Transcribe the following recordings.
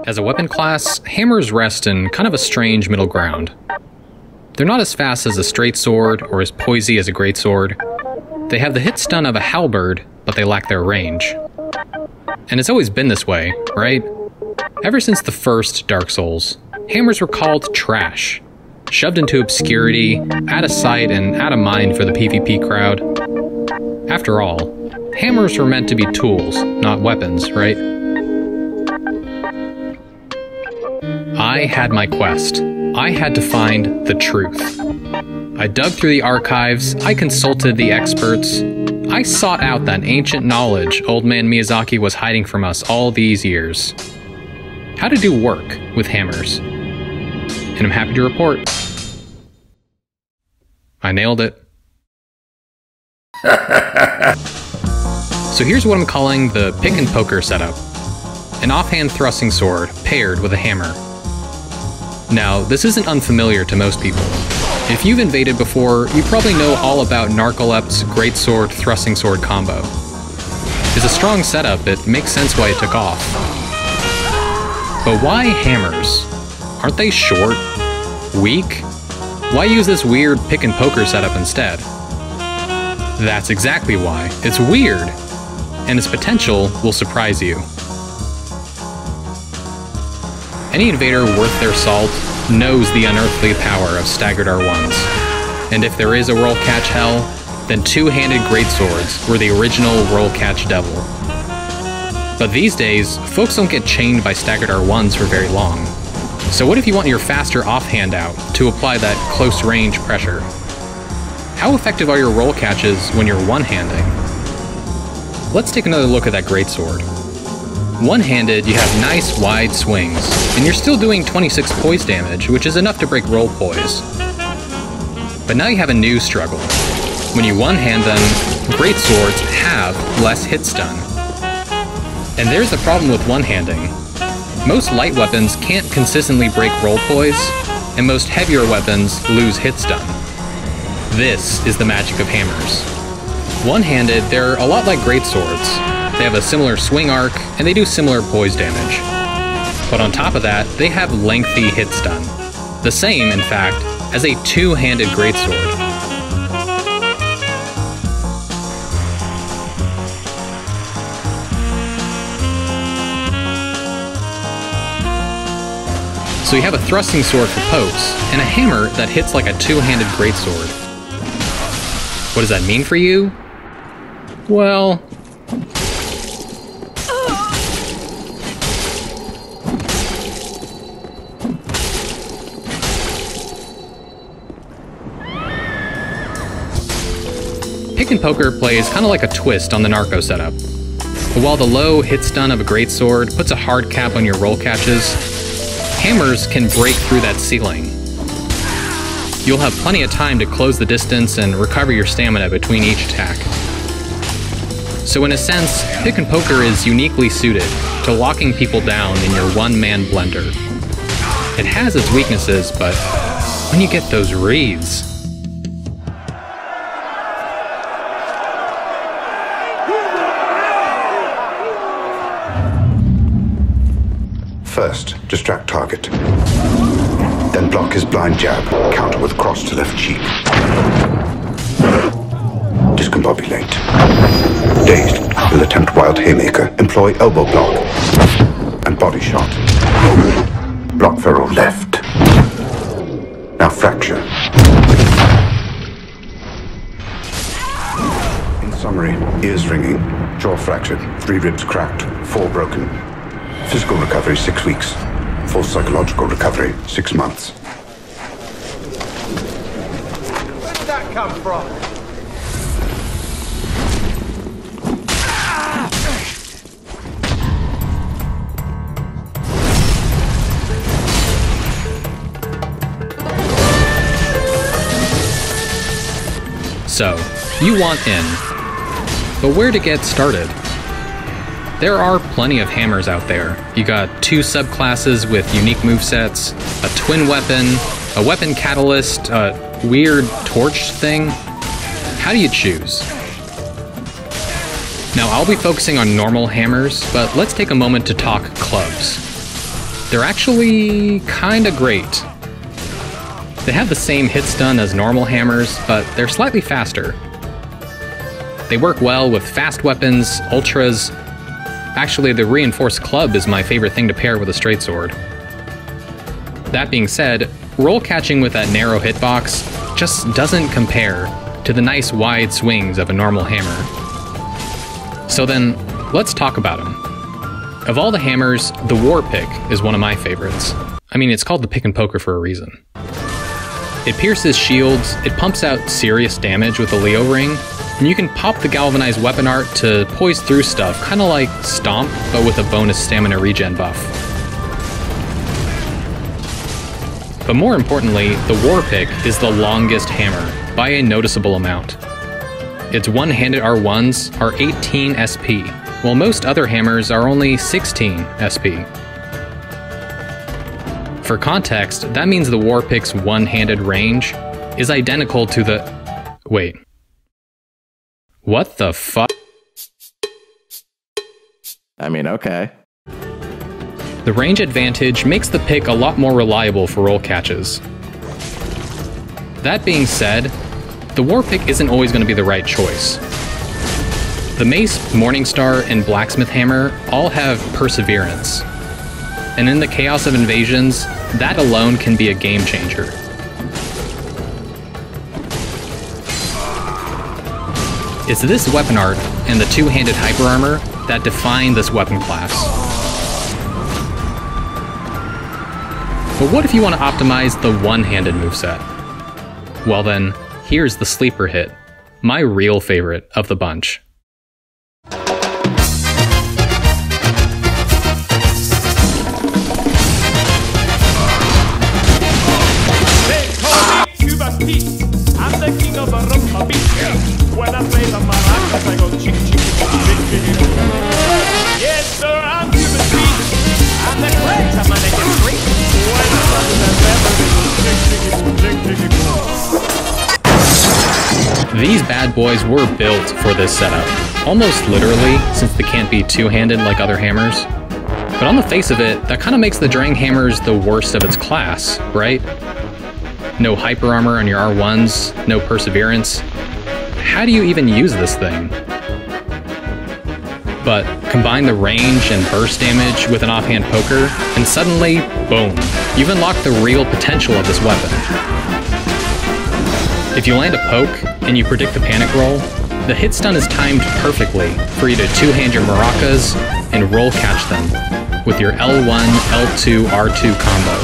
As a weapon class, hammers rest in kind of a strange middle ground. They're not as fast as a straight sword or as poisey as a greatsword. They have the hit stun of a halberd, but they lack their range. And it's always been this way, right? Ever since the first Dark Souls, hammers were called trash, shoved into obscurity, out of sight and out of mind for the PvP crowd. After all, hammers were meant to be tools, not weapons, right? I had my quest. I had to find the truth. I dug through the archives, I consulted the experts, I sought out that ancient knowledge old man Miyazaki was hiding from us all these years. How to do work with hammers. And I'm happy to report, I nailed it. So here's what I'm calling the PickNPoker setup. An offhand thrusting sword paired with a hammer. Now, this isn't unfamiliar to most people. If you've invaded before, you probably know all about Narcolept's greatsword thrusting sword combo. It's a strong setup, it makes sense why it took off. But why hammers? Aren't they short? Weak? Why use this weird PickNPoker setup instead? That's exactly why. It's weird, and its potential will surprise you. Any invader worth their salt knows the unearthly power of staggered R1s. And if there is a roll catch hell, then two-handed greatswords were the original roll catch devil. But these days, folks don't get chained by staggered R1s for very long. So what if you want your faster offhand out to apply that close range pressure? How effective are your roll catches when you're one-handing? Let's take another look at that greatsword. One-handed, you have nice wide swings, and you're still doing 26 poise damage, which is enough to break roll poise. But now you have a new struggle. When you one-hand them, greatswords have less hit stun. And there's the problem with one-handing. Most light weapons can't consistently break roll poise, and most heavier weapons lose hit stun. This is the magic of hammers. One-handed, they're a lot like greatswords. They have a similar swing arc, and they do similar poise damage. But on top of that, they have lengthy hit stun. The same, in fact, as a two-handed greatsword. So you have a thrusting sword for pokes, and a hammer that hits like a two-handed greatsword. What does that mean for you? Well, PickNPoker plays kind of like a twist on the Narco setup. But while the low hit stun of a greatsword puts a hard cap on your roll catches, hammers can break through that ceiling. You'll have plenty of time to close the distance and recover your stamina between each attack. So in a sense, PickNPoker is uniquely suited to locking people down in your one-man blender. It has its weaknesses, but when you get those reads... First, distract target. Then block his blind jab, counter with cross to left cheek. Discombobulate. Dazed, will attempt wild haymaker, employ elbow block. And body shot. Block ferrule left. Now fracture. In summary, ears ringing, jaw fractured, 3 ribs cracked, 4 broken. Physical recovery, 6 weeks. Full psychological recovery, 6 months. Where did that come from? So, you want in. But where to get started? There are plenty of hammers out there. You got 2 subclasses with unique movesets, a twin weapon, a weapon catalyst, a weird torch thing. How do you choose? Now I'll be focusing on normal hammers, but let's take a moment to talk clubs. they're actually kinda great. They have the same hit stun as normal hammers, but they're slightly faster. They work well with fast weapons, ultras. Actually, the reinforced club is my favorite thing to pair with a straight sword. That being said, roll catching with that narrow hitbox just doesn't compare to the nice wide swings of a normal hammer. So then, let's talk about them. Of all the hammers, the war pick is one of my favorites. I mean, it's called the PickNPoker for a reason. It pierces shields, it pumps out serious damage with the Leo ring, and you can pop the galvanized weapon art to poise through stuff, kinda like Stomp, but with a bonus stamina regen buff. But more importantly, the war pick is the longest hammer, by a noticeable amount. Its one-handed R1s are 18 SP, while most other hammers are only 16 SP. For context, that means the war pick's one-handed range is identical to the... Wait. What the fuck? I mean, okay. The range advantage makes the pick a lot more reliable for roll catches. That being said, the war pick isn't always going to be the right choice. The Mace, Morningstar, and Blacksmith Hammer all have Perseverance. And in the chaos of invasions, that alone can be a game changer. It's this weapon art and the two-handed hyper armor that define this weapon class. But what if you want to optimize the one-handed moveset? Well then, here's the sleeper hit, my real favorite of the bunch. I'm the king of the rumba beat. When I play the maracas, I go chick chick chick. Yes, sir, I'm Cuban beat. I'm the great American freak. When I run the river, chick chick chick. These bad boys were built for this setup, almost literally, since they can't be two-handed like other hammers. But on the face of it, that kind of makes the Drang hammers the worst of its class, right? No hyper armor on your R1s, no perseverance. How do you even use this thing? But combine the range and burst damage with an offhand poker, and suddenly, boom, you've unlocked the real potential of this weapon. If you land a poke, and you predict the panic roll, the hit stun is timed perfectly for you to two-hand your maracas and roll catch them with your L1, L2, R2 combo.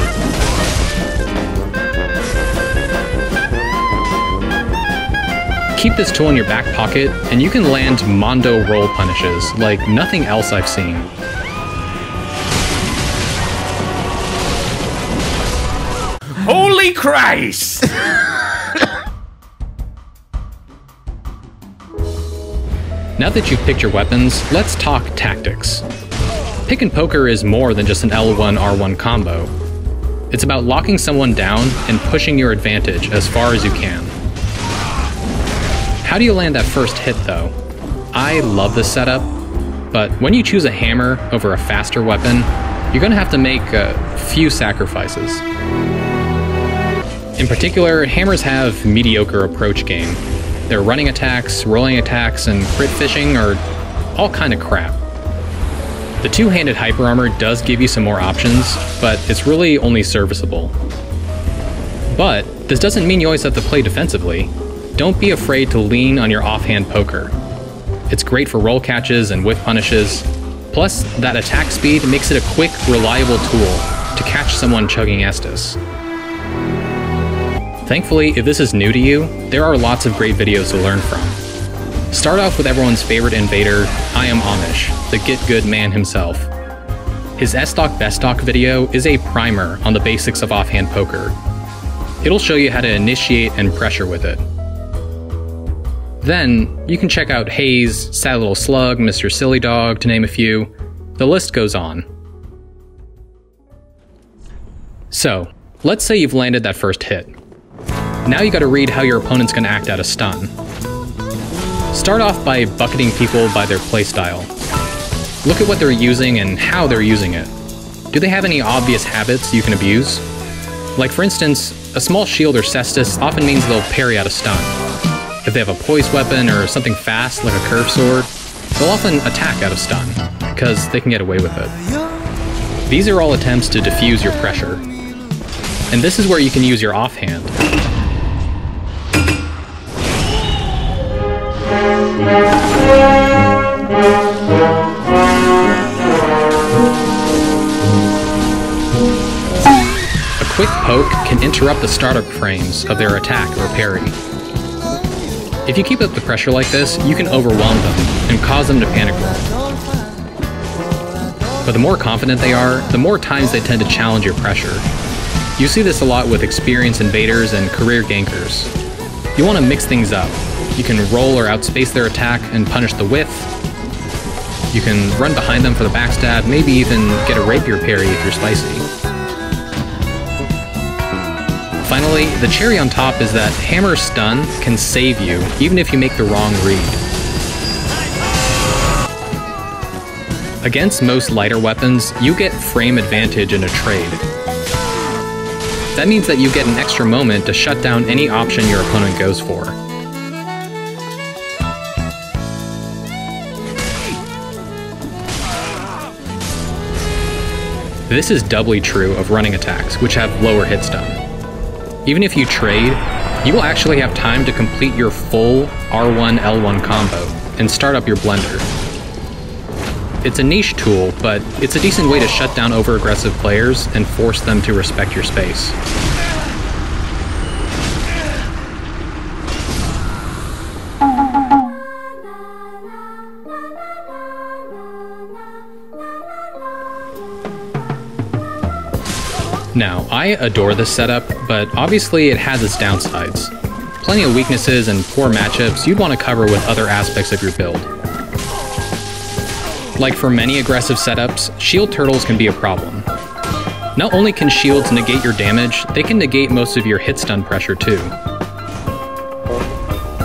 Keep this tool in your back pocket, and you can land Mondo roll punishes like nothing else I've seen. Holy Christ! Now that you've picked your weapons, let's talk tactics. PickNPoker is more than just an L1, R1 combo. It's about locking someone down and pushing your advantage as far as you can. How do you land that first hit though? I love this setup, but when you choose a hammer over a faster weapon, you're gonna have to make a few sacrifices. In particular, hammers have mediocre approach game. Their running attacks, rolling attacks, and crit fishing are all kind of crap. The two-handed hyper armor does give you some more options, but it's really only serviceable. But this doesn't mean you always have to play defensively. Don't be afraid to lean on your offhand poker. It's great for roll catches and whiff punishes. Plus, that attack speed makes it a quick, reliable tool to catch someone chugging Estus. Thankfully, if this is new to you, there are lots of great videos to learn from. Start off with everyone's favorite invader, I Am Amish, the Get Good man himself. His S-Stock Best Stock video is a primer on the basics of offhand poker. It'll show you how to initiate and pressure with it. Then, you can check out Hayes, Sad Little Slug, Mr. Silly Dog, to name a few. The list goes on. So, let's say you've landed that first hit. Now you gotta read how your opponent's gonna act out a stun. Start off by bucketing people by their playstyle. Look at what they're using and how they're using it. do they have any obvious habits you can abuse? Like for instance, a small shield or cestus often means they'll parry out a stun. If they have a poised weapon or something fast like a curved sword, they'll often attack out of stun, because they can get away with it. These are all attempts to diffuse your pressure. And this is where you can use your offhand. A quick poke can interrupt the startup frames of their attack or parry. If you keep up the pressure like this, you can overwhelm them and cause them to panic roll. But the more confident they are, the more times they tend to challenge your pressure. You see this a lot with experienced invaders and career gankers. You want to mix things up. You can roll or outspace their attack and punish the whiff. You can run behind them for the backstab, maybe even get a rapier parry if you're spicy. Finally, the cherry on top is that hammer stun can save you, even if you make the wrong read. Against most lighter weapons, you get frame advantage in a trade. That means that you get an extra moment to shut down any option your opponent goes for. This is doubly true of running attacks, which have lower hit stun. Even if you trade, you will actually have time to complete your full R1 L1 combo and start up your blender. It's a niche tool, but it's a decent way to shut down over-aggressive players and force them to respect your space. Now, I adore this setup, but obviously it has its downsides. Plenty of weaknesses and poor matchups you'd want to cover with other aspects of your build. Like for many aggressive setups, shield turtles can be a problem. Not only can shields negate your damage, they can negate most of your hit stun pressure too.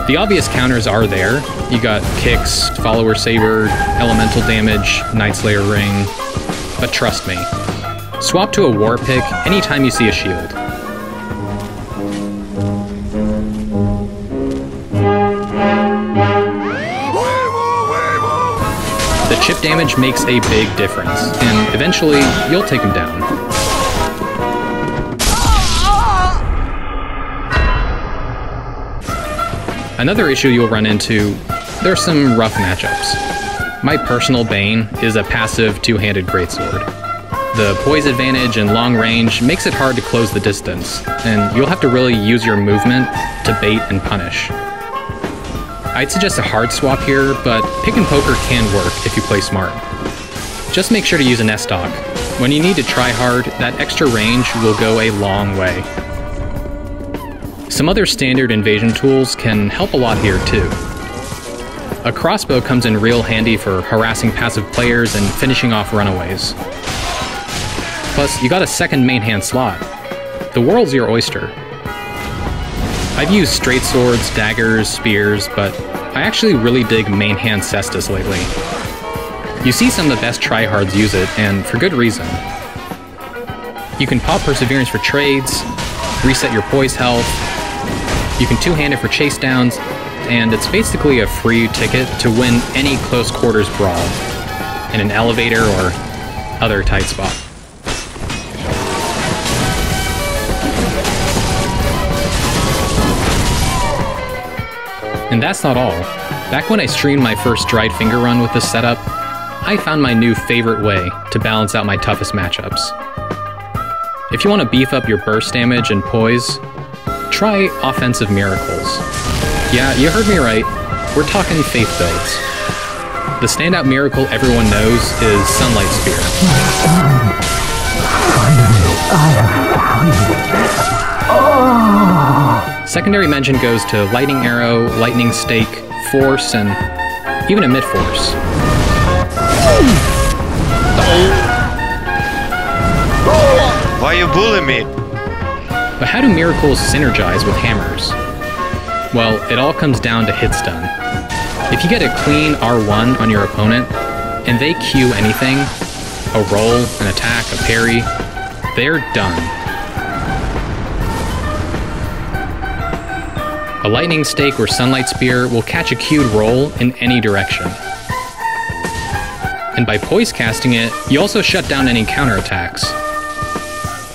The obvious counters are there. You got kicks, follower saber, elemental damage, Night Slayer ring, but trust me, swap to a war pick anytime you see a shield. The chip damage makes a big difference, and eventually you'll take him down. Another issue you'll run into, there's some rough matchups. My personal bane is a passive two-handed greatsword. The poise advantage and long range makes it hard to close the distance, and you'll have to really use your movement to bait and punish. I'd suggest a hard swap here, but PickNPoker can work if you play smart. Just make sure to use an S-stock. When you need to try hard, that extra range will go a long way. Some other standard invasion tools can help a lot here too. A crossbow comes in real handy for harassing passive players and finishing off runaways. Plus, you got a second main hand slot. The world's your oyster. I've used straight swords, daggers, spears, but I actually really dig main hand cestus lately. You see some of the best tryhards use it, and for good reason. You can pop Perseverance for trades, reset your poise health, you can two-hand it for chase downs, and it's basically a free ticket to win any close quarters brawl, in an elevator or other tight spot. And that's not all. Back when I streamed my first dried finger run with this setup, I found my new favorite way to balance out my toughest matchups. If you want to beef up your burst damage and poise, try Offensive Miracles. Yeah, you heard me right, we're talking faith builds. The standout miracle everyone knows is Sunlight Spear. Secondary mention goes to Lightning Arrow, Lightning Stake, Force, and even a Mid-Force. Why you bullying me? But how do miracles synergize with hammers? Well, it all comes down to hit stun. If you get a clean R1 on your opponent, and they Q anything, a roll, an attack, a parry, they're done. A lightning stake or sunlight spear will catch a cued roll in any direction. And by poise casting it, you also shut down any counterattacks.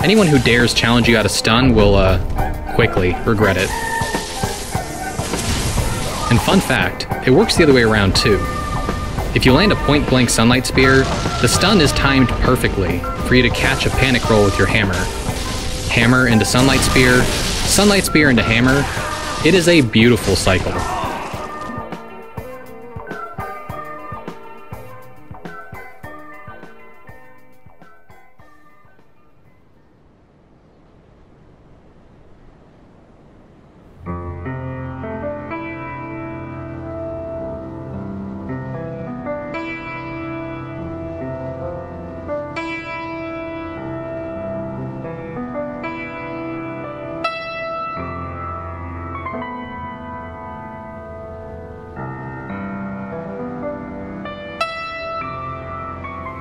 Anyone who dares challenge you out of stun will, quickly regret it. And fun fact, it works the other way around too. If you land a point-blank sunlight spear, the stun is timed perfectly for you to catch a panic roll with your hammer. Hammer into sunlight spear into hammer. It is a beautiful cycle.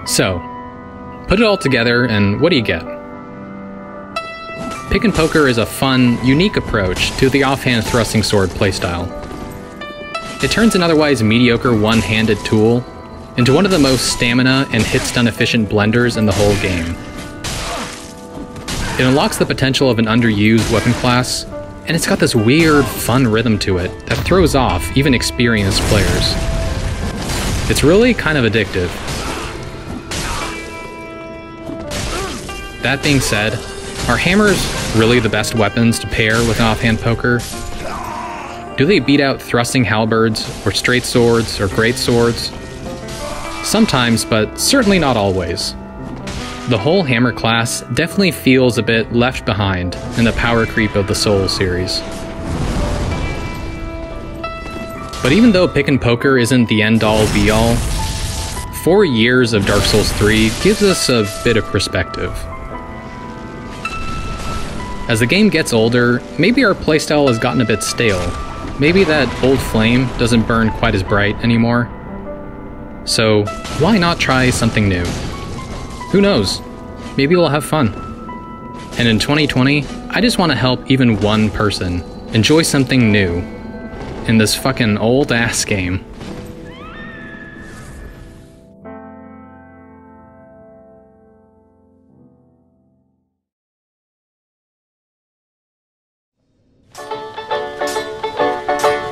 So, put it all together and what do you get? PickNPoker is a fun, unique approach to the offhand thrusting sword playstyle. It turns an otherwise mediocre one-handed tool into one of the most stamina and hit-stun efficient blenders in the whole game. It unlocks the potential of an underused weapon class, and it's got this weird, fun rhythm to it that throws off even experienced players. It's really kind of addictive. That being said, are hammers really the best weapons to pair with an offhand poker? Do they beat out thrusting halberds, or straight swords, or great swords? Sometimes, but certainly not always. The whole hammer class definitely feels a bit left behind in the power creep of the Soul series. But even though PickNPoker isn't the end-all be-all, 4 years of Dark Souls 3 gives us a bit of perspective. As the game gets older, maybe our playstyle has gotten a bit stale. Maybe that old flame doesn't burn quite as bright anymore. So, why not try something new? Who knows? Maybe we'll have fun. And in 2020, I just want to help even one person enjoy something new in this fucking old-ass game.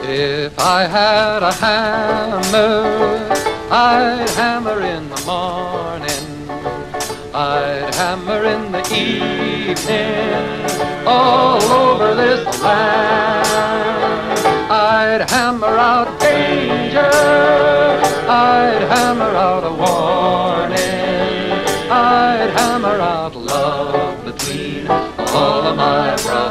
If I had a hammer, I'd hammer in the morning, I'd hammer in the evening, all over this land. I'd hammer out danger, I'd hammer out a warning, I'd hammer out love between all of my brothers.